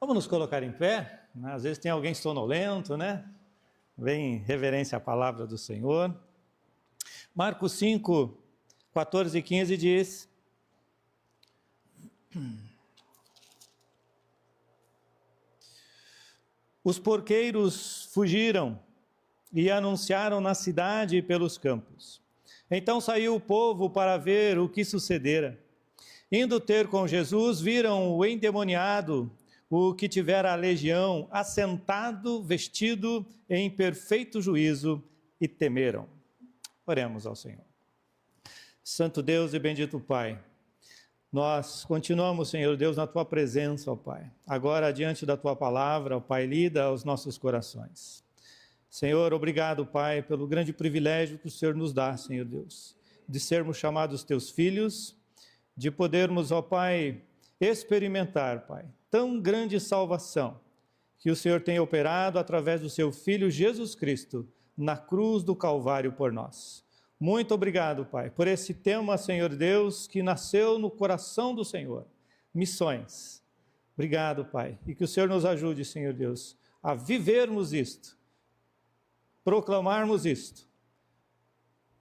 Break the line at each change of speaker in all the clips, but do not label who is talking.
Vamos nos colocar em pé, né? Às vezes tem alguém sonolento, né? Vem em reverência à palavra do Senhor. Marcos 5, 14 e 15 diz: Os porqueiros fugiram e anunciaram na cidade e pelos campos. Então saiu o povo para ver o que sucedera. Indo ter com Jesus, viram o endemoniado, o que tivera a legião, assentado, vestido em perfeito juízo, e temeram. Oremos ao Senhor. Santo Deus e bendito Pai, nós continuamos, Senhor Deus, na Tua presença, ó Pai. Agora, diante da Tua palavra, ó Pai, lida aos nossos corações. Senhor, obrigado, Pai, pelo grande privilégio que o Senhor nos dá, Senhor Deus, de sermos chamados Teus filhos, de podermos, ó Pai, experimentar, Pai, tão grande salvação que o Senhor tem operado através do Seu Filho Jesus Cristo na cruz do Calvário por nós. Muito obrigado, Pai, por esse tema, Senhor Deus, que nasceu no coração do Senhor, missões. Obrigado, Pai, e que o Senhor nos ajude, Senhor Deus, a vivermos isto, proclamarmos isto,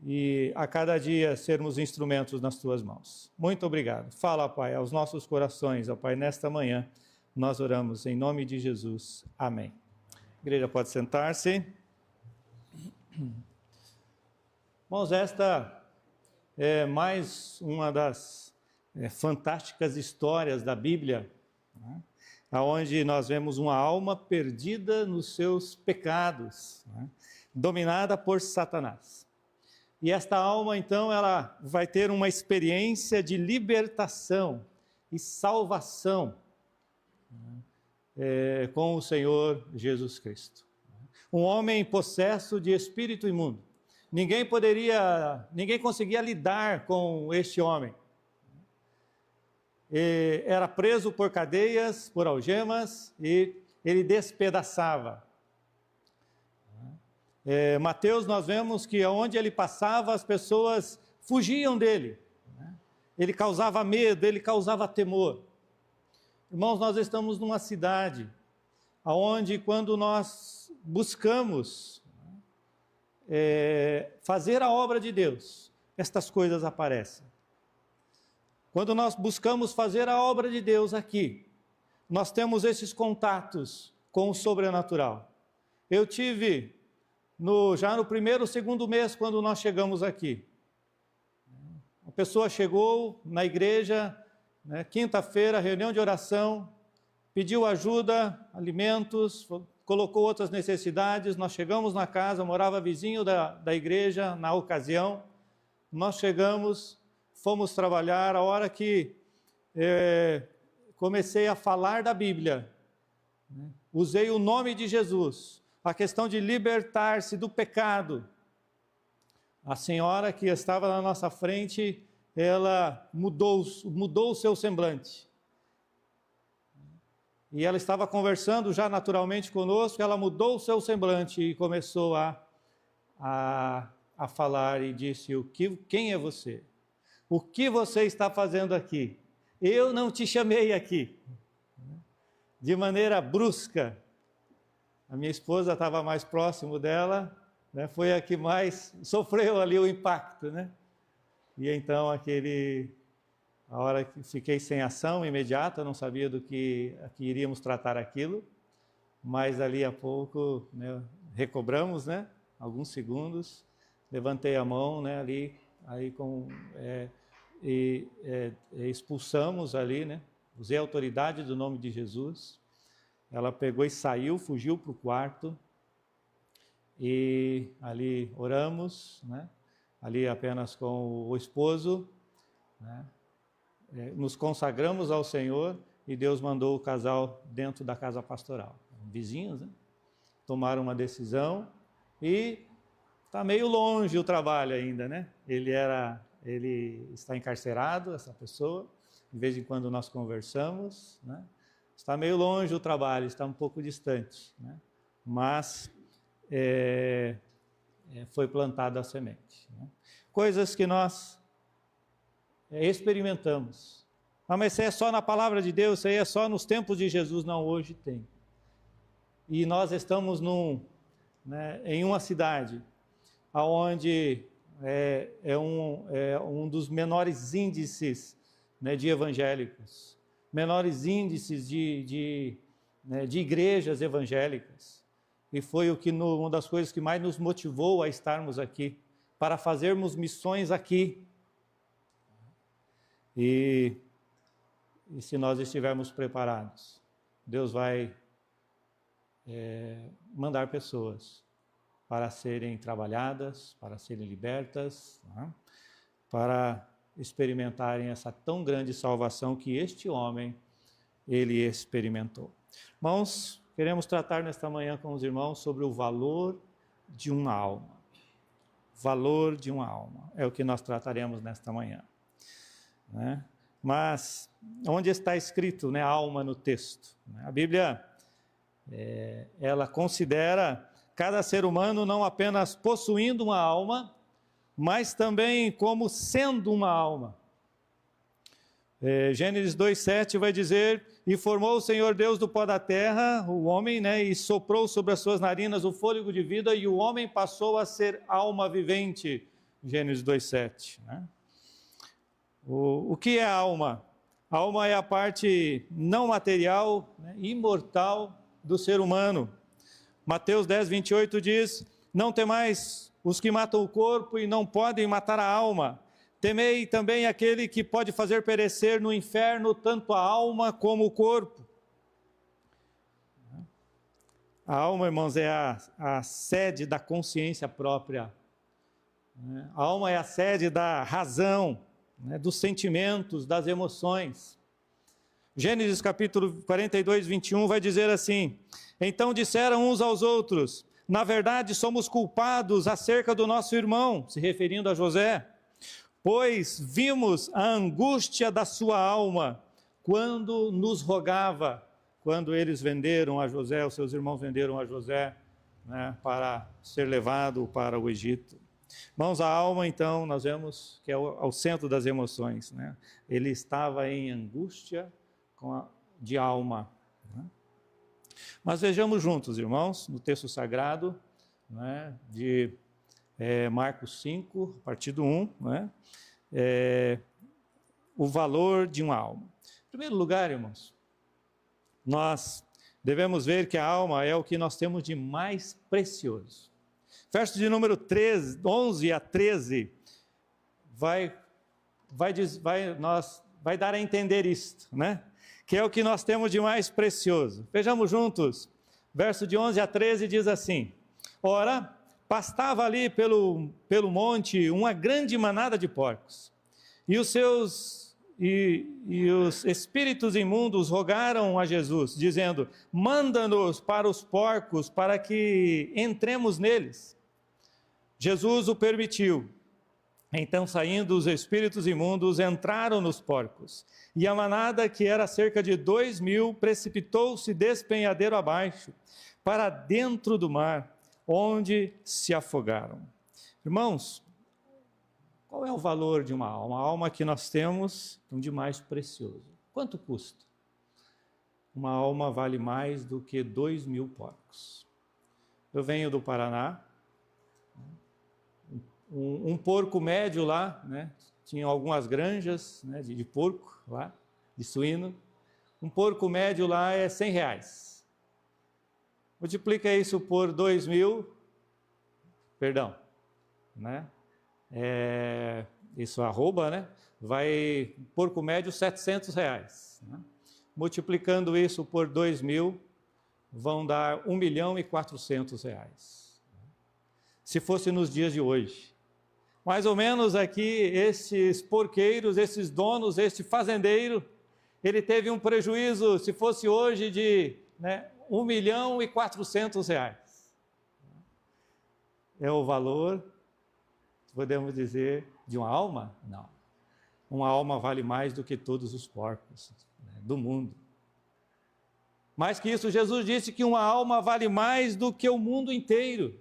e a cada dia sermos instrumentos nas Tuas mãos. Muito obrigado. Fala, Pai, aos nossos corações, ó Pai, nesta manhã, nós oramos em nome de Jesus. Amém. A igreja pode sentar-se. Irmãos, esta é mais uma das fantásticas histórias da Bíblia, né? Onde nós vemos uma alma perdida nos seus pecados, né? Dominada por Satanás. E esta alma, então, ela vai ter uma experiência de libertação e salvação, né? Com o Senhor Jesus Cristo. Um homem possesso de espírito imundo. Ninguém conseguia lidar com este homem. Era preso por cadeias, por algemas, e ele despedaçava. Mateus, nós vemos que onde ele passava, as pessoas fugiam dele. Ele causava medo, ele causava temor. Irmãos, nós estamos numa cidade onde, quando nós buscamos fazer a obra de Deus, estas coisas aparecem. Quando nós buscamos fazer a obra de Deus aqui, nós temos esses contatos com o sobrenatural. Eu tive, já no primeiro ou segundo mês, quando nós chegamos aqui, uma pessoa chegou na igreja, né, quinta-feira, reunião de oração, pediu ajuda, alimentos, colocou outras necessidades. Nós chegamos na casa, morava vizinho da igreja na ocasião. Nós chegamos, fomos trabalhar. A hora que comecei a falar da Bíblia, né, usei o nome de Jesus, a questão de libertar-se do pecado. A senhora que estava na nossa frente, ela mudou o seu semblante. E ela estava conversando já naturalmente conosco, ela mudou o seu semblante e começou a falar e disse: quem é você? O que você está fazendo aqui? Eu não te chamei aqui. De maneira brusca, a minha esposa estava mais próximo dela, né, foi a que mais sofreu ali o impacto, né? E então a hora que fiquei sem ação imediata, não sabia do que iríamos tratar aquilo, mas ali a pouco, né, recobramos, né, alguns segundos, levantei a mão, né, ali, aí expulsamos ali, né, usei a autoridade do nome de Jesus. Ela pegou e saiu, fugiu para o quarto, e ali oramos, né, ali apenas com o esposo, né, nos consagramos ao Senhor, e Deus mandou o casal dentro da casa pastoral. Vizinhos, né? Tomaram uma decisão, e está meio longe o trabalho ainda, né? Ele está encarcerado, essa pessoa, de vez em quando nós conversamos, né? Está meio longe o trabalho, está um pouco distante, né? Mas foi plantada a semente, né? Coisas que nós experimentamos Ah, mas isso é só na palavra de Deus, isso aí é só nos tempos de Jesus. Não, hoje tem. E nós estamos em uma cidade onde é um dos menores índices, né, de evangélicos, menores índices de igrejas evangélicas. E foi uma das coisas que mais nos motivou a estarmos aqui, para fazermos missões aqui. E se nós estivermos preparados, Deus vai mandar pessoas para serem trabalhadas, para serem libertas, né? Para experimentarem essa tão grande salvação que este homem, ele experimentou. Irmãos, queremos tratar nesta manhã com os irmãos sobre o valor de uma alma. Valor de uma alma, é o que nós trataremos nesta manhã, né? Mas, onde está escrito, né, alma no texto? A Bíblia, ela considera cada ser humano não apenas possuindo uma alma, mas também como sendo uma alma. Gênesis 2,7 vai dizer: e formou o Senhor Deus do pó da terra o homem, né, e soprou sobre as suas narinas o fôlego de vida, e o homem passou a ser alma vivente. Gênesis 2,7, né? O que é a alma? A alma é a parte não material, né, imortal do ser humano. Mateus 10:28 diz: não temais os que matam o corpo e não podem matar a alma. Temei também aquele que pode fazer perecer no inferno tanto a alma como o corpo. A alma, irmãos, é a sede da consciência própria. A alma é a sede da razão, né, dos sentimentos, das emoções. Gênesis capítulo 42:21 vai dizer assim: então disseram uns aos outros: na verdade somos culpados acerca do nosso irmão, se referindo a José, pois vimos a angústia da sua alma quando nos rogava. Quando eles venderam a José, os seus irmãos venderam a José, né, para ser levado para o Egito. Irmãos, a alma, então, nós vemos que é ao centro das emoções, né? Ele estava em angústia de alma, né? Mas vejamos juntos, irmãos, no texto sagrado, né, de Marcos 5, a partir do 1, né, o valor de uma alma. Em primeiro lugar, irmãos, nós devemos ver que a alma é o que nós temos de mais precioso. Verso de número 11 a 13 vai dar a entender isto, né? Que é o que nós temos de mais precioso. Vejamos juntos, verso de 11 a 13 diz assim: ora, pastava ali pelo monte uma grande manada de porcos, e os espíritos imundos rogaram a Jesus, dizendo: manda-nos para os porcos, para que entremos neles. Jesus o permitiu. Então, saindo os espíritos imundos, entraram nos porcos, e a manada, que era cerca de 2.000, precipitou-se despenhadeiro abaixo, para dentro do mar, onde se afogaram. Irmãos, qual é o valor de uma alma? A alma que nós temos de mais precioso. Quanto custa? Uma alma vale mais do que 2.000 porcos. Eu venho do Paraná. Um porco médio lá, né? Tinha algumas granjas, né, de porco lá, de suíno. Um porco médio lá é R$100. Multiplica isso por 2.000, perdão, né? Isso arroba, né? Vai, porco médio, R$700. Né? Multiplicando isso por 2.000, vão dar R$1.400,000. Se fosse nos dias de hoje. Mais ou menos aqui, esses porqueiros, esses donos, este fazendeiro, ele teve um prejuízo, se fosse hoje, de R$1.400,000. É o valor, podemos dizer, de uma alma? Não. Uma alma vale mais do que todos os porcos, né, do mundo. Mais que isso, Jesus disse que uma alma vale mais do que o mundo inteiro.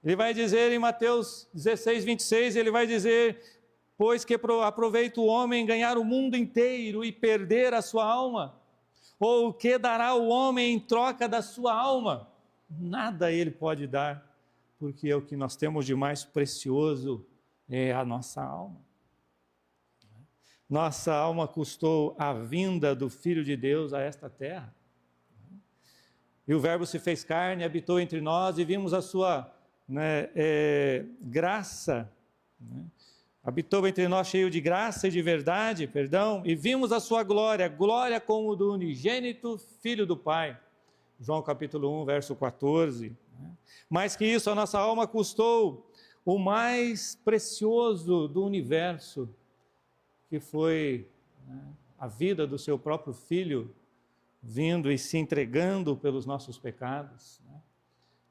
Ele vai dizer em Mateus 16:26, ele vai dizer: Pois que aproveita o homem ganhar o mundo inteiro e perder a sua alma? Ou o que dará o homem em troca da sua alma? Nada ele pode dar, porque o que nós temos de mais precioso é a nossa alma. Nossa alma custou a vinda do Filho de Deus a esta terra. E o Verbo se fez carne, habitou entre nós e vimos a sua graça, habitou entre nós cheio de graça e de verdade, e vimos a sua glória, glória como do unigênito Filho do Pai. João capítulo 1, verso 14. Mais que isso, a nossa alma custou o mais precioso do universo, que foi a vida do seu próprio Filho, vindo e se entregando pelos nossos pecados.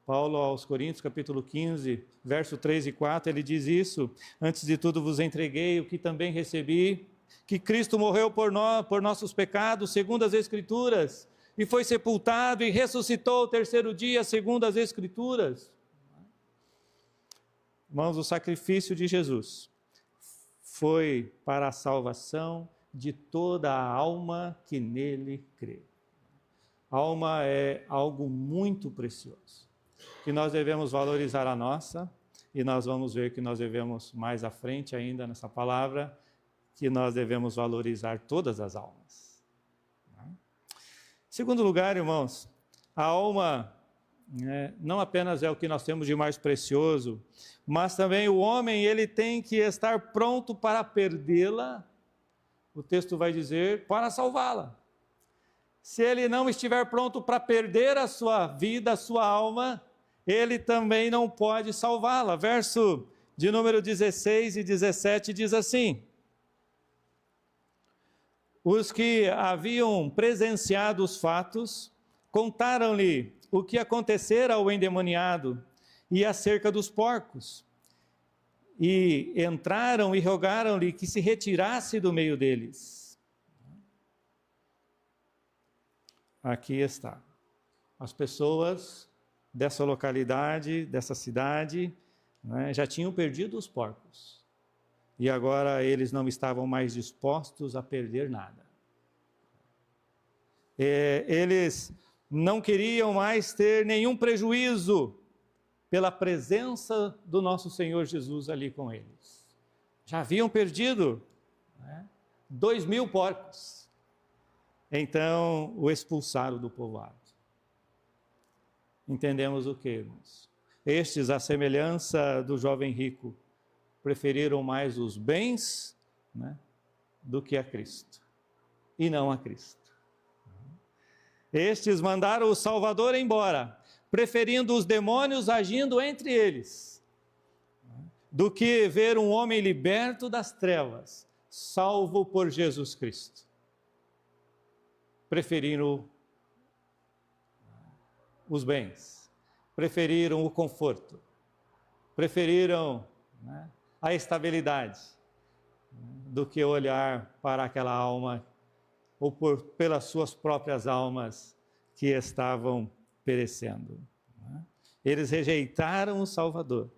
Paulo aos Coríntios, capítulo 15, verso 3 e 4, ele diz isso: antes de tudo vos entreguei o que também recebi, que Cristo morreu por nossos pecados, segundo as Escrituras, e foi sepultado e ressuscitou o terceiro dia, segundo as Escrituras. Irmãos, o sacrifício de Jesus foi para a salvação de toda a alma que nele crê. A alma é algo muito precioso, que nós devemos valorizar a nossa, e nós vamos ver que nós devemos, mais à frente ainda nessa palavra, que nós devemos valorizar todas as almas. Em segundo lugar, irmãos, a alma não apenas é o que nós temos de mais precioso, mas também o homem, ele tem que estar pronto para perdê-la. O texto vai dizer, para salvá-la. Se ele não estiver pronto para perder a sua vida, a sua alma, ele também não pode salvá-la. Verso de número 16 e 17 diz assim: os que haviam presenciado os fatos contaram-lhe o que acontecera ao endemoniado e acerca dos porcos, e entraram e rogaram-lhe que se retirasse do meio deles. Aqui está. As pessoas dessa localidade, dessa cidade, já tinham perdido os porcos. E agora eles não estavam mais dispostos a perder nada. Eles não queriam mais ter nenhum prejuízo pela presença do nosso Senhor Jesus ali com eles. Já haviam perdido 2.000 porcos. Então o expulsaram do povoado. Entendemos o que, irmãos? Estes, à semelhança do jovem rico, preferiram mais os bens do que a Cristo, e não a Cristo. Estes mandaram o Salvador embora, preferindo os demônios agindo entre eles, do que ver um homem liberto das trevas, salvo por Jesus Cristo. Preferiram os bens, preferiram o conforto, preferiram a estabilidade, do que olhar para aquela alma, ou pelas suas próprias almas que estavam perecendo. Eles rejeitaram o Salvador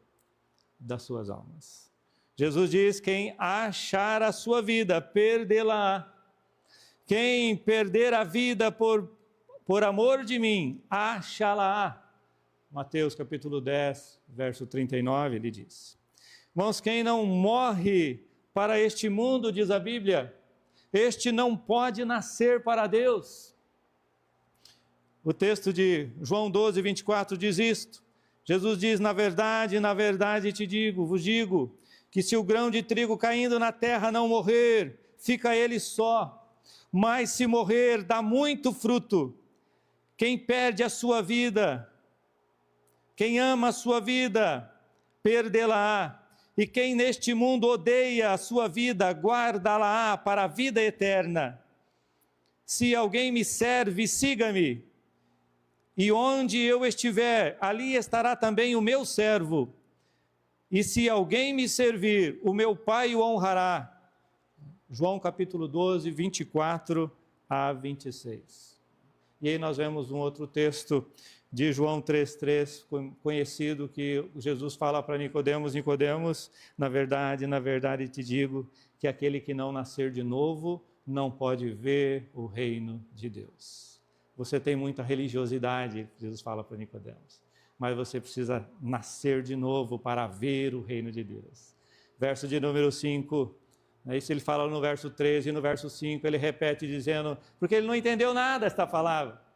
das suas almas. Jesus diz: quem achar a sua vida, perdê-la. Quem perder a vida por amor de mim, achá-la. Mateus capítulo 10, verso 39, ele diz. Irmãos, quem não morre para este mundo, diz a Bíblia, este não pode nascer para Deus. O texto de João 12, 24 diz isto. Jesus diz: na verdade vos digo, que se o grão de trigo caindo na terra não morrer, fica ele só. Mas se morrer, dá muito fruto. Quem perde a sua vida, quem ama a sua vida, perdê-la-á. E quem neste mundo odeia a sua vida, guarda-la-á para a vida eterna. Se alguém me serve, siga-me. E onde eu estiver, ali estará também o meu servo. E se alguém me servir, o meu Pai o honrará. João capítulo 12, 24 a 26. E aí nós vemos um outro texto de João 3,3, conhecido, que Jesus fala para Nicodemos: Nicodemos, na verdade te digo que aquele que não nascer de novo não pode ver o reino de Deus. Você tem muita religiosidade, Jesus fala para Nicodemos, mas você precisa nascer de novo para ver o reino de Deus. Verso de número 5, isso ele fala no verso 13, e no verso 5 ele repete dizendo, porque ele não entendeu nada esta palavra.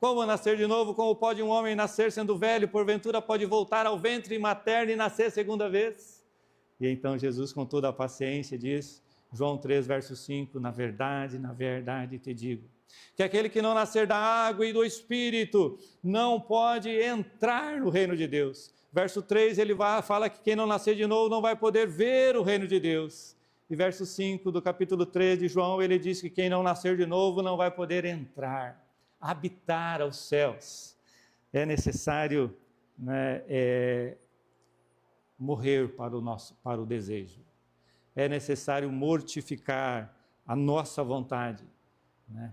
Como nascer de novo? Como pode um homem nascer sendo velho? Porventura pode voltar ao ventre materno e nascer segunda vez? E então Jesus, com toda a paciência, diz, João 3, verso 5, na verdade te digo, que aquele que não nascer da água e do Espírito não pode entrar no reino de Deus. Verso 3, ele fala que quem não nascer de novo não vai poder ver o reino de Deus. E verso 5 do capítulo 3 de João, ele diz que quem não nascer de novo não vai poder entrar, habitar aos céus. É necessário, morrer para o desejo. É necessário mortificar a nossa vontade,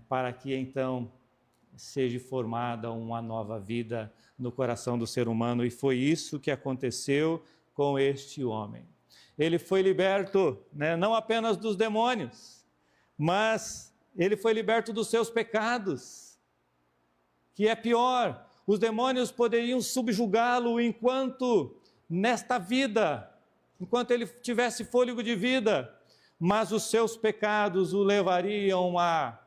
para que então seja formada uma nova vida no coração do ser humano. E foi isso que aconteceu com este homem. Ele foi liberto, não apenas dos demônios, mas ele foi liberto dos seus pecados, que é pior. Os demônios poderiam subjugá-lo enquanto nesta vida, enquanto ele tivesse fôlego de vida, mas os seus pecados o levariam a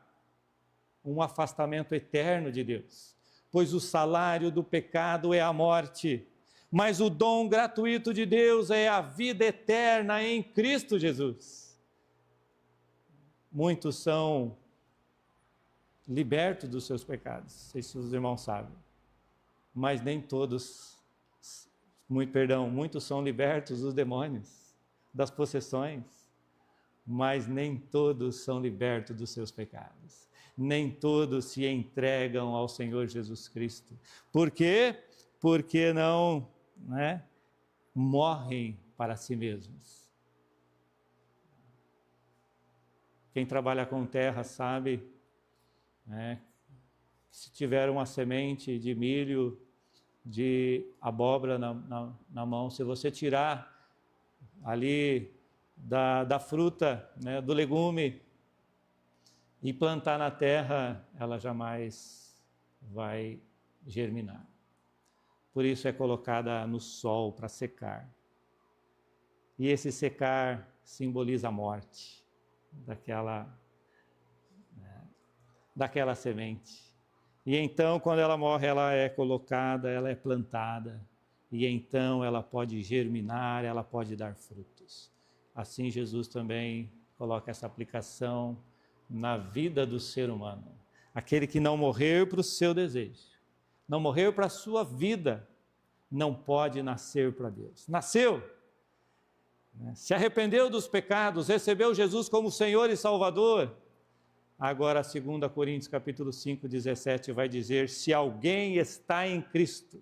um afastamento eterno de Deus, pois o salário do pecado é a morte, mas o dom gratuito de Deus é a vida eterna em Cristo Jesus. Muitos são libertos dos seus pecados, não sei se os irmãos sabem, mas nem todos, muitos são libertos dos demônios, das possessões, mas nem todos são libertos dos seus pecados. Nem todos se entregam ao Senhor Jesus Cristo. Por quê? Porque não morrem para si mesmos. Quem trabalha com terra sabe, se tiver uma semente de milho, de abóbora na mão, se você tirar ali da fruta, do legume, e plantar na terra, ela jamais vai germinar. Por isso é colocada no sol para secar. E esse secar simboliza a morte daquela semente. E então, quando ela morre, ela é colocada, ela é plantada, e então ela pode germinar, ela pode dar frutos. Assim Jesus também coloca essa aplicação na vida do ser humano. Aquele que não morreu para o seu desejo, não morreu para a sua vida, não pode nascer para Deus. Nasceu, se arrependeu dos pecados, recebeu Jesus como Senhor e Salvador. Agora, 2 Coríntios capítulo 5, 17, vai dizer, se alguém está em Cristo,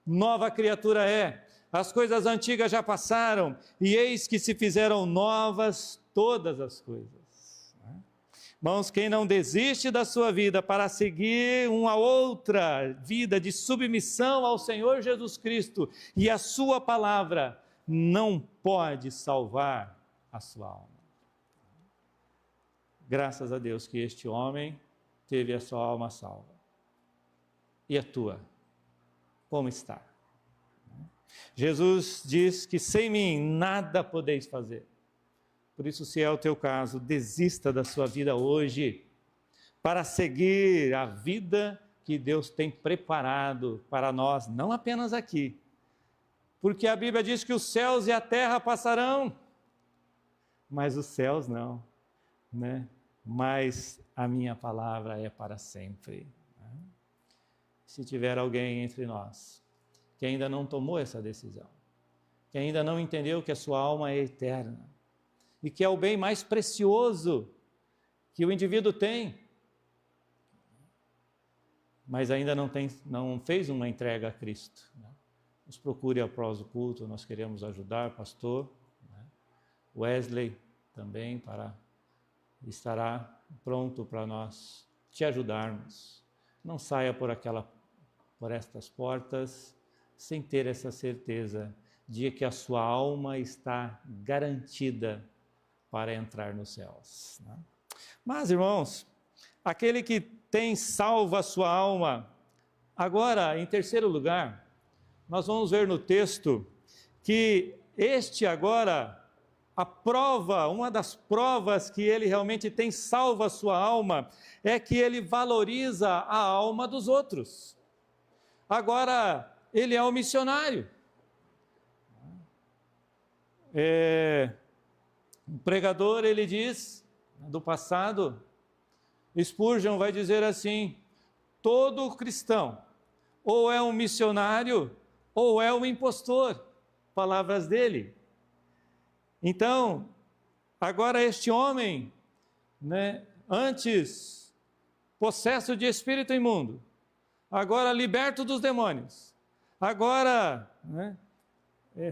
nova criatura é, as coisas antigas já passaram, e eis que se fizeram novas todas as coisas. Irmãos, quem não desiste da sua vida para seguir uma outra vida de submissão ao Senhor Jesus Cristo e a sua palavra, não pode salvar a sua alma. Graças a Deus que este homem teve a sua alma salva. E a tua? Como está? Jesus diz que sem mim nada podeis fazer. Por isso, se é o teu caso, desista da sua vida hoje para seguir a vida que Deus tem preparado para nós, não apenas aqui. Porque a Bíblia diz que os céus e a terra passarão, mas os céus não, Mas a minha palavra é para sempre. Se tiver alguém entre nós que ainda não tomou essa decisão, que ainda não entendeu que a sua alma é eterna, e que é o bem mais precioso que o indivíduo tem, mas ainda não fez uma entrega a Cristo, nos procure após o culto, nós queremos ajudar, pastor, Wesley também estará pronto para nós te ajudarmos. Não saia por aquela por estas portas sem ter essa certeza de que a sua alma está garantida para entrar nos céus. Mas, irmãos, aquele que tem salvo a sua alma, agora, em terceiro lugar, nós vamos ver no texto que este agora, a prova, uma das provas que ele realmente tem salvo a sua alma, é que ele valoriza a alma dos outros. Agora, ele é um missionário. O pregador, ele diz, do passado, Spurgeon vai dizer assim: todo cristão ou é um missionário ou é um impostor. Palavras dele. Então, agora este homem, antes possesso de espírito imundo, agora liberto dos demônios, agora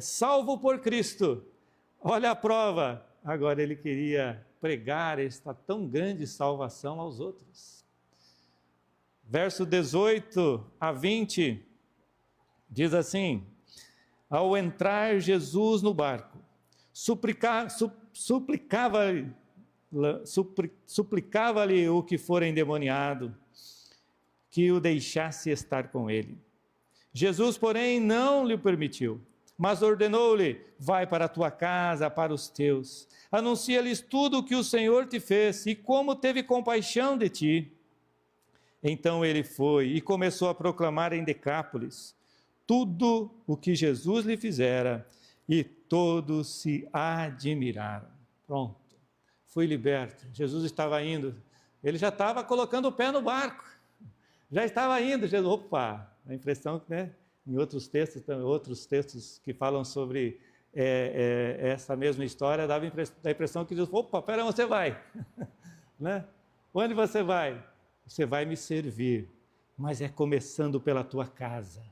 salvo por Cristo, olha a prova, agora ele queria pregar esta tão grande salvação aos outros. Verso 18 a 20, diz assim: ao entrar Jesus no barco, suplicava-lhe o que fora endemoniado, que o deixasse estar com ele. Jesus, porém, não lhe permitiu, mas ordenou-lhe: vai para a tua casa, para os teus, anuncia-lhes tudo o que o Senhor te fez e como teve compaixão de ti. Então ele foi e começou a proclamar em Decápolis tudo o que Jesus lhe fizera, e todos se admiraram. Pronto, fui liberto. Jesus estava indo, ele já estava colocando o pé no barco, já estava indo. Jesus, opa, a impressão que, em outros textos que falam sobre essa mesma história, dava a impressão que Jesus, opa, pera, onde você vai? Onde você vai? Você vai me servir, mas é começando pela tua casa.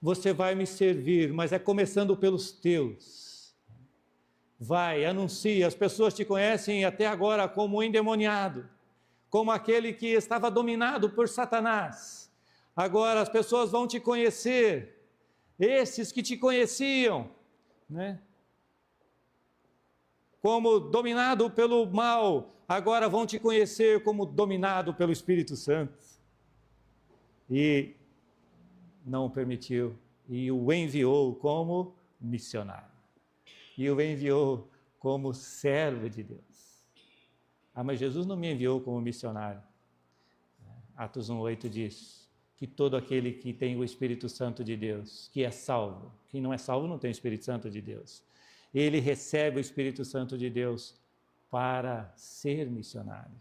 Você vai me servir, mas é começando pelos teus. Vai, anuncia, as pessoas te conhecem até agora como endemoniado, como aquele que estava dominado por Satanás. Agora as pessoas vão te conhecer, esses que te conheciam, como dominado pelo mal, agora vão te conhecer como dominado pelo Espírito Santo. E não o permitiu, e o enviou como missionário, e o enviou como servo de Deus. Mas Jesus não me enviou como missionário. Atos 1:8 diz que todo aquele que tem o Espírito Santo de Deus, que é salvo, quem não é salvo não tem o Espírito Santo de Deus, ele recebe o Espírito Santo de Deus para ser missionário.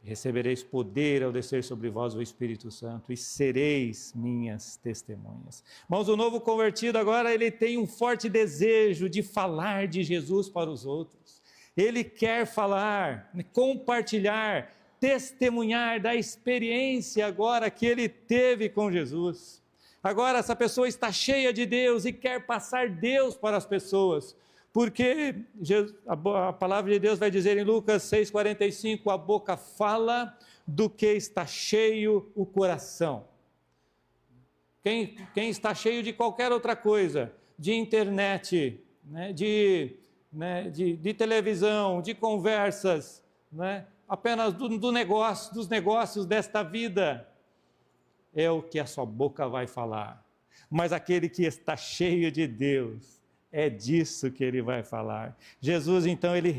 Recebereis poder ao descer sobre vós o Espírito Santo e sereis minhas testemunhas. Mas o novo convertido agora, ele tem um forte desejo de falar de Jesus para os outros. Ele quer falar, compartilhar, testemunhar da experiência agora que ele teve com Jesus. Agora essa pessoa está cheia de Deus e quer passar Deus para as pessoas. Porque a palavra de Deus vai dizer em Lucas 6,45, a boca fala do que está cheio o coração. Quem está cheio de qualquer outra coisa, de internet, de televisão, de conversas, apenas dos negócios desta vida, é o que a sua boca vai falar. Mas aquele que está cheio de Deus, é disso que ele vai falar. Jesus, então, ele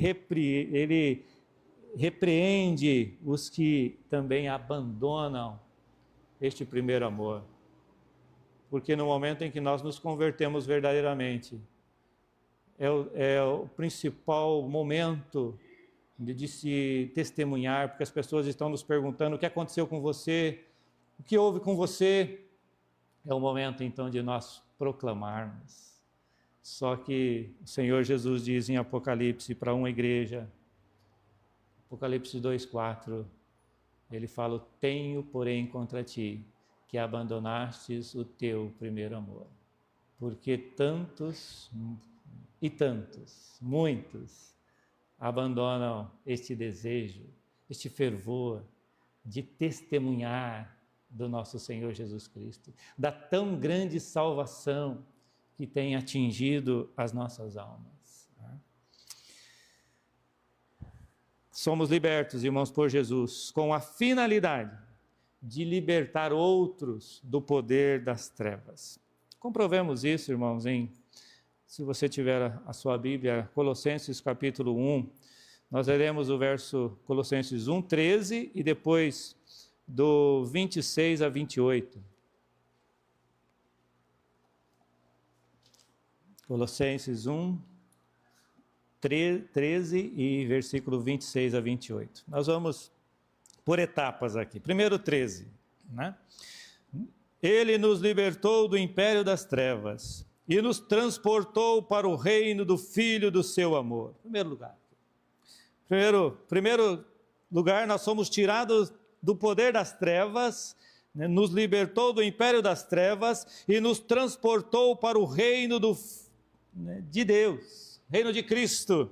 repreende os que também abandonam este primeiro amor. Porque no momento em que nós nos convertemos verdadeiramente, é o principal momento de se testemunhar, porque as pessoas estão nos perguntando o que aconteceu com você, o que houve com você. É o momento, então, de nós proclamarmos. Só que o Senhor Jesus diz em Apocalipse para uma igreja, Apocalipse 2,4, ele fala: tenho, porém, contra ti, que abandonastes o teu primeiro amor. Porque tantos e tantos, muitos, abandonam este desejo, este fervor, de testemunhar do nosso Senhor Jesus Cristo, da tão grande salvação que tem atingido as nossas almas. Somos libertos, irmãos, por Jesus, com a finalidade de libertar outros do poder das trevas. Comprovemos isso, irmãos, se você tiver a sua Bíblia, Colossenses capítulo 1, nós leremos o verso Colossenses 1, 13 e depois do 26 a 28. Colossenses 1, 13 e versículo 26 a 28. Nós vamos por etapas aqui. Primeiro 13, né? Ele nos libertou do império das trevas e nos transportou para o reino do Filho do seu amor. Primeiro lugar. Primeiro lugar, nós somos tirados do poder das trevas, né? Nos libertou do império das trevas e nos transportou para o reino de Deus, reino de Cristo.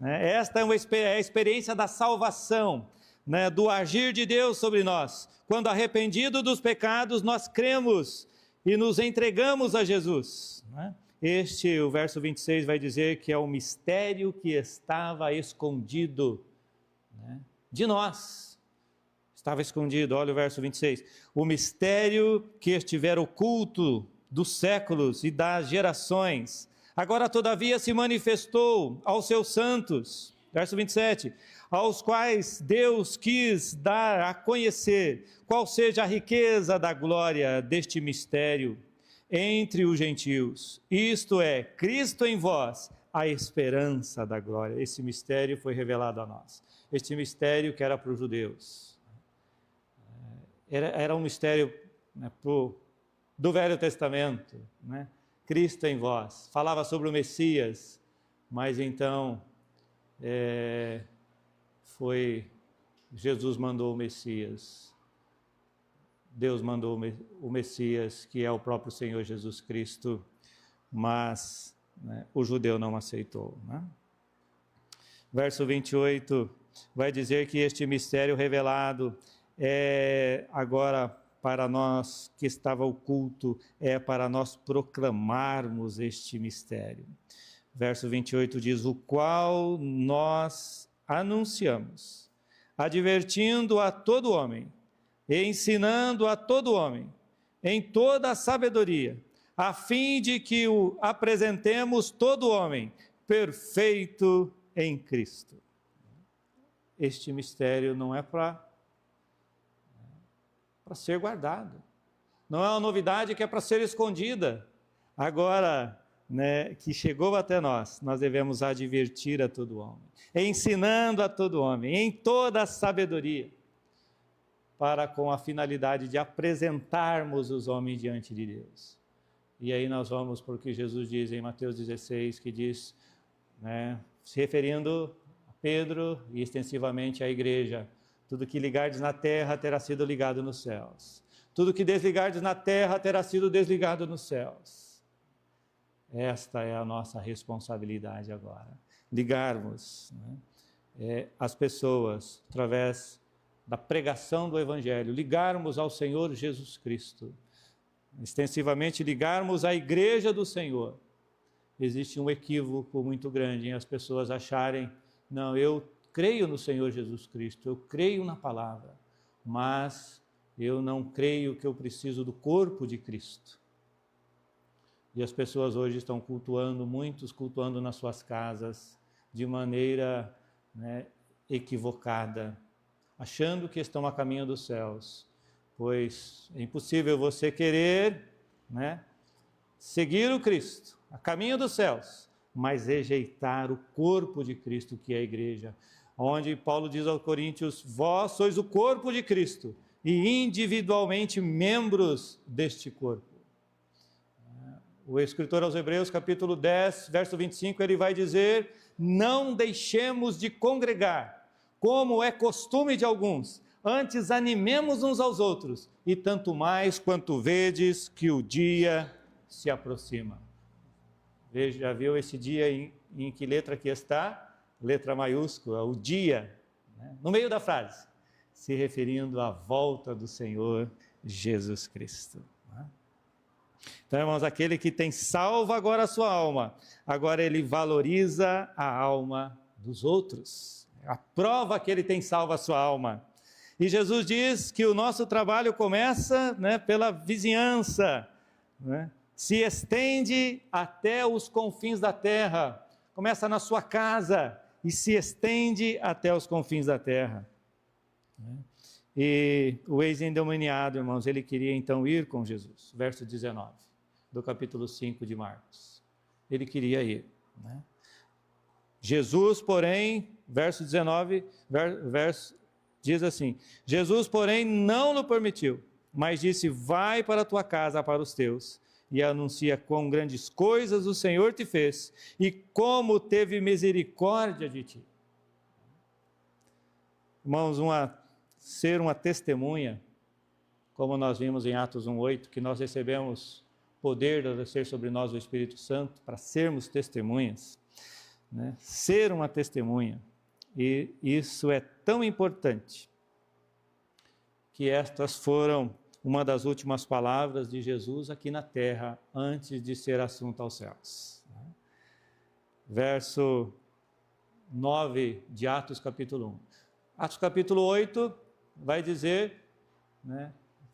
Esta é a experiência da salvação, né, do agir de Deus sobre nós. Quando arrependido dos pecados, nós cremos e nos entregamos a Jesus. Né? O verso 26 vai dizer que é o mistério que estava escondido, né, de nós. Estava escondido, olha o verso 26. O mistério que estivera oculto dos séculos e das gerações, agora todavia se manifestou aos seus santos. Verso 27. Aos quais Deus quis dar a conhecer qual seja a riqueza da glória deste mistério entre os gentios, isto é, Cristo em vós, a esperança da glória. Esse mistério foi revelado a nós. Este mistério que era para os judeus. Era um mistério, né, do Velho Testamento, né? Cristo em vós. Falava sobre o Messias, mas então Jesus mandou o Messias. Deus mandou o Messias, que é o próprio Senhor Jesus Cristo, mas, né, o judeu não aceitou. Né? Verso 28 vai dizer que este mistério revelado é agora para nós, que estava oculto, é para nós proclamarmos este mistério. Verso 28 diz, o qual nós anunciamos, advertindo a todo homem, e ensinando a todo homem, em toda a sabedoria, a fim de que o apresentemos todo homem perfeito em Cristo. Este mistério não é para ser guardado, não é uma novidade que é para ser escondida. Agora, né, que chegou até nós devemos advertir a todo homem, ensinando a todo homem, em toda a sabedoria, para com a finalidade de apresentarmos os homens diante de Deus. E aí nós vamos porque Jesus diz em Mateus 16, que diz, né, se referindo a Pedro e extensivamente à igreja, tudo que ligardes na terra terá sido ligado nos céus. Tudo que desligardes na terra terá sido desligado nos céus. Esta é a nossa responsabilidade agora. Ligarmos, né, as pessoas através da pregação do Evangelho, ligarmos ao Senhor Jesus Cristo, extensivamente ligarmos à igreja do Senhor. Existe um equívoco muito grande em as pessoas acharem, não, eu creio no Senhor Jesus Cristo, eu creio na palavra, mas eu não creio que eu preciso do corpo de Cristo. E as pessoas hoje estão cultuando, muitos cultuando nas suas casas, de maneira, né, equivocada, achando que estão a caminho dos céus, pois é impossível você querer, né, seguir o Cristo, a caminho dos céus, mas rejeitar o corpo de Cristo, que é a igreja, onde Paulo diz aos Coríntios, vós sois o corpo de Cristo, e individualmente membros deste corpo. O escritor aos Hebreus, capítulo 10, verso 25, ele vai dizer, não deixemos de congregar, como é costume de alguns, antes animemos uns aos outros, e tanto mais quanto vedes que o dia se aproxima. Veja, já viu esse dia em que letra aqui está? Letra maiúscula, o dia, né? No meio da frase. se referindo à volta do Senhor Jesus Cristo. Então, irmãos, aquele que tem salvo agora a sua alma, agora ele valoriza a alma dos outros. A prova que ele tem salvo a sua alma. E Jesus diz que o nosso trabalho começa, pela vizinhança, se estende até os confins da terra. Começa na sua casa e se estende até os confins da terra. E o ex-endemoniado, irmãos, ele queria então ir com Jesus. Verso 19, do capítulo 5 de Marcos. Ele queria ir. Jesus, porém, verso 19, diz assim: Jesus, porém, não lhe permitiu, mas disse: vai para a tua casa, para os teus, e anuncia quão grandes coisas o Senhor te fez, e como teve misericórdia de ti. Irmãos, ser uma testemunha, como nós vimos em Atos 1:8, que nós recebemos poder de descer sobre nós o Espírito Santo, para sermos testemunhas, ser uma testemunha. E isso é tão importante que estas foram uma das últimas palavras de Jesus aqui na terra, antes de ser assunto aos céus. Verso 9 de Atos capítulo 1. Atos capítulo 8 vai dizer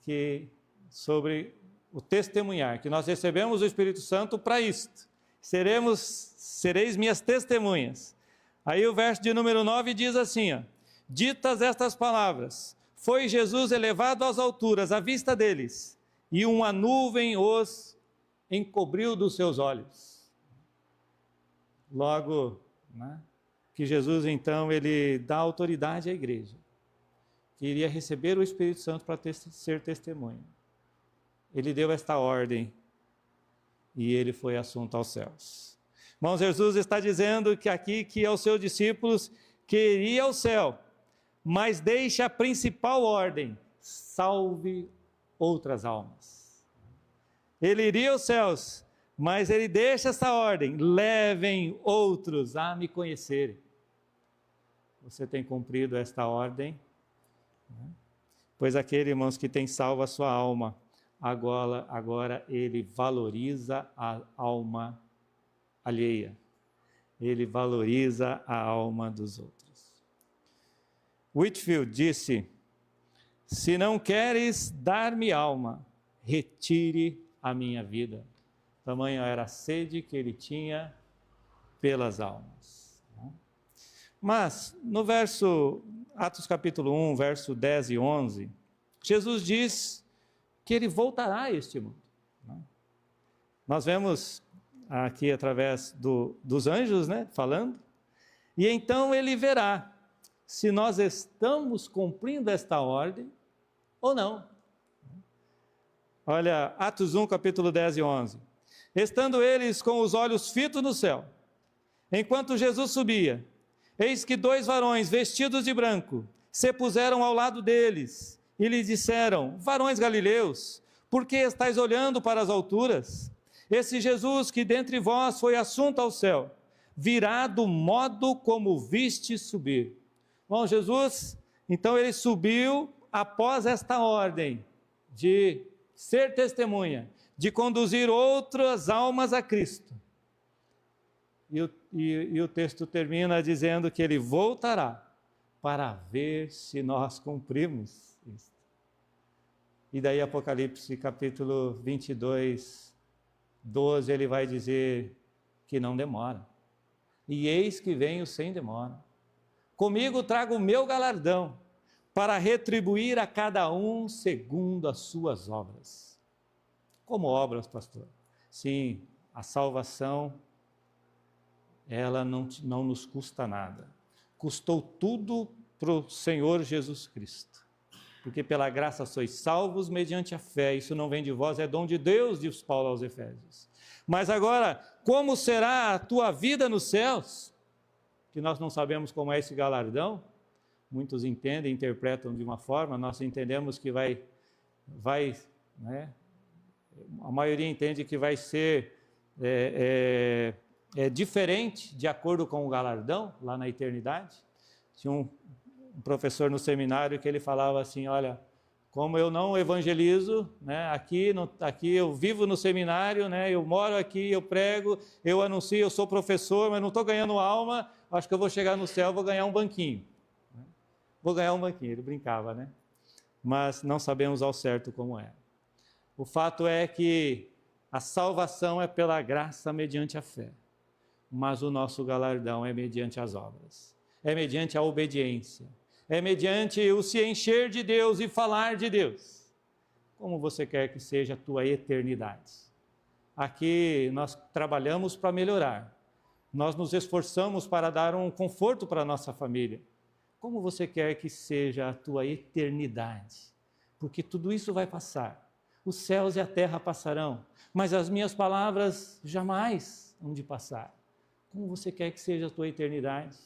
que sobre o testemunhar, que nós recebemos o Espírito Santo para isto. Sereis minhas testemunhas. Aí o verso de número 9 diz assim, ditas estas palavras, foi Jesus elevado às alturas, à vista deles, e uma nuvem os encobriu dos seus olhos. Logo, que Jesus então, ele dá autoridade à igreja, que iria receber o Espírito Santo para ser testemunha. Ele deu esta ordem, e ele foi assunto aos céus. Irmãos, Jesus está dizendo que aqui, que aos seus discípulos, que iria ao céu, mas deixa a principal ordem: salve outras almas. Ele iria aos céus, mas ele deixa essa ordem: levem outros a me conhecerem. Você tem cumprido esta ordem? Pois aquele, irmãos, que tem salvo a sua alma, agora ele valoriza a alma alheia. Ele valoriza a alma dos outros. Whitefield disse: se não queres dar-me alma, retire a minha vida. Tamanha era a sede que ele tinha pelas almas. Mas, no Atos capítulo 1, verso 10 e 11, Jesus diz que ele voltará a este mundo. Nós vemos aqui através dos anjos, falando, e então ele verá se nós estamos cumprindo esta ordem ou não. Olha, Atos 1, capítulo 10 e 11. Estando eles com os olhos fitos no céu, enquanto Jesus subia, eis que 2 varões vestidos de branco se puseram ao lado deles e lhes disseram: varões galileus, por que estáis olhando para as alturas? Esse Jesus que dentre vós foi assunto ao céu, virá do modo como viste subir. Bom, Jesus, então ele subiu após esta ordem de ser testemunha, de conduzir outras almas a Cristo. E o texto termina dizendo que ele voltará para ver se nós cumprimos isso. E daí Apocalipse capítulo 22, 12, ele vai dizer que não demora. E eis que venho sem demora. Comigo trago o meu galardão, para retribuir a cada um segundo as suas obras. Como obras, pastor? Sim, a salvação, ela não nos custa nada. Custou tudo para o Senhor Jesus Cristo. Porque pela graça sois salvos mediante a fé. Isso não vem de vós, é dom de Deus, diz Paulo aos Efésios. Mas agora, como será a tua vida nos céus? Que nós não sabemos como é esse galardão. Muitos entendem, interpretam de uma forma, nós entendemos que vai, a maioria entende que vai ser diferente de acordo com o galardão, lá na eternidade. Se um professor no seminário que ele falava assim, olha, como eu não evangelizo, né, aqui eu vivo no seminário, né, eu moro aqui, eu prego, eu anuncio, eu sou professor, mas não estou ganhando alma, acho que eu vou chegar no céu, vou ganhar um banquinho. Vou ganhar um banquinho, ele brincava, né? Mas não sabemos ao certo como é. O fato é que a salvação é pela graça mediante a fé, mas o nosso galardão é mediante as obras, é mediante a obediência, é mediante o se encher de Deus e falar de Deus. Como você quer que seja a tua eternidade? Aqui nós trabalhamos para melhorar, nós nos esforçamos para dar um conforto para a nossa família. Como você quer que seja a tua eternidade? Porque tudo isso vai passar. Os céus e a terra passarão, mas as minhas palavras jamais hão de passar. Como você quer que seja a tua eternidade?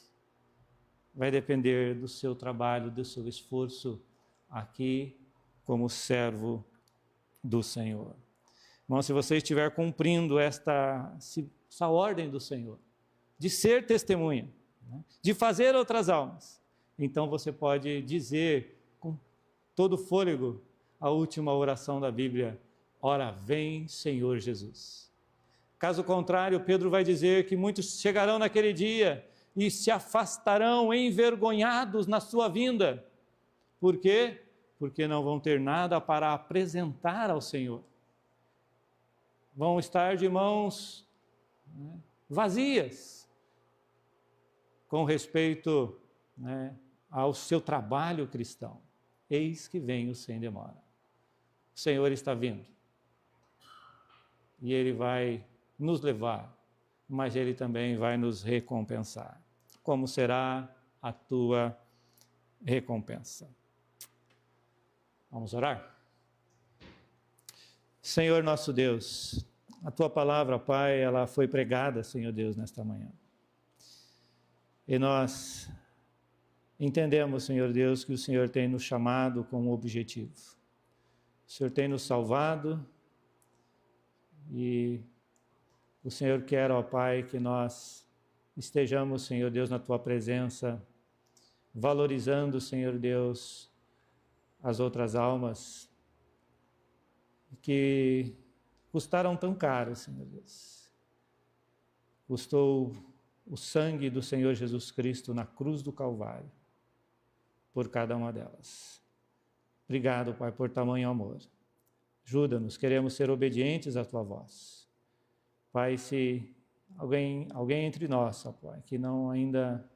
Vai depender do seu trabalho, do seu esforço aqui como servo do Senhor. Irmão, se você estiver cumprindo essa ordem do Senhor, de ser testemunha, né, de fazer outras almas, então você pode dizer com todo fôlego a última oração da Bíblia, ora vem Senhor Jesus. Caso contrário, Pedro vai dizer que muitos chegarão naquele dia e se afastarão envergonhados na sua vinda. Por quê? Porque não vão ter nada para apresentar ao Senhor. Vão estar de mãos, né, vazias, com respeito, né, ao seu trabalho cristão. Eis que venho sem demora. O Senhor está vindo. E Ele vai nos levar, mas Ele também vai nos recompensar. Como será a tua recompensa? Vamos orar? Senhor nosso Deus, a Tua palavra, Pai, ela foi pregada, Senhor Deus, nesta manhã. E nós entendemos, Senhor Deus, que o Senhor tem nos chamado com um objetivo. O Senhor tem nos salvado e o Senhor quer, ó Pai, que nós estejamos, Senhor Deus, na Tua presença, valorizando, Senhor Deus, as outras almas que custaram tão caro, Senhor Deus. Custou o sangue do Senhor Jesus Cristo na cruz do Calvário por cada uma delas. Obrigado, Pai, por tamanho amor. Ajuda-nos, queremos ser obedientes à Tua voz. Pai, se alguém entre nós, ó Pai, que ainda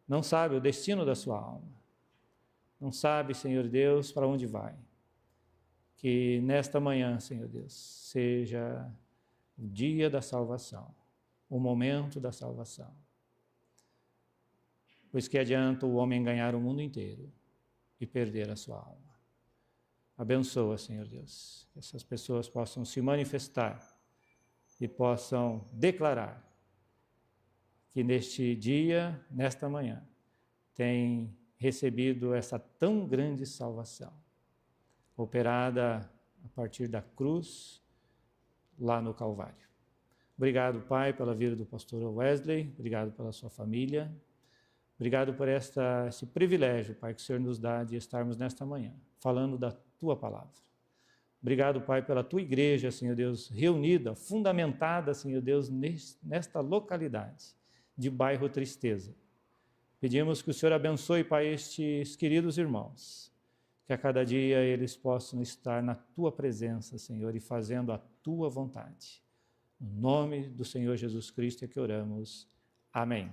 não sabe o destino da sua alma, não sabe, Senhor Deus, para onde vai, que nesta manhã, Senhor Deus, seja o dia da salvação, o momento da salvação. Pois que adianta o homem ganhar o mundo inteiro e perder a sua alma. Abençoa, Senhor Deus, que essas pessoas possam se manifestar e possam declarar que neste dia, nesta manhã, tem recebido essa tão grande salvação, operada a partir da cruz, lá no Calvário. Obrigado, Pai, pela vida do pastor Wesley, obrigado pela sua família, obrigado por esse privilégio, Pai, que o Senhor nos dá de estarmos nesta manhã, falando da Tua palavra. Obrigado, Pai, pela Tua igreja, Senhor Deus, reunida, fundamentada, Senhor Deus, nesta localidade de bairro Tristeza. Pedimos que o Senhor abençoe, Pai, estes queridos irmãos, que a cada dia eles possam estar na Tua presença, Senhor, e fazendo a Tua vontade. No nome do Senhor Jesus Cristo é que oramos. Amém.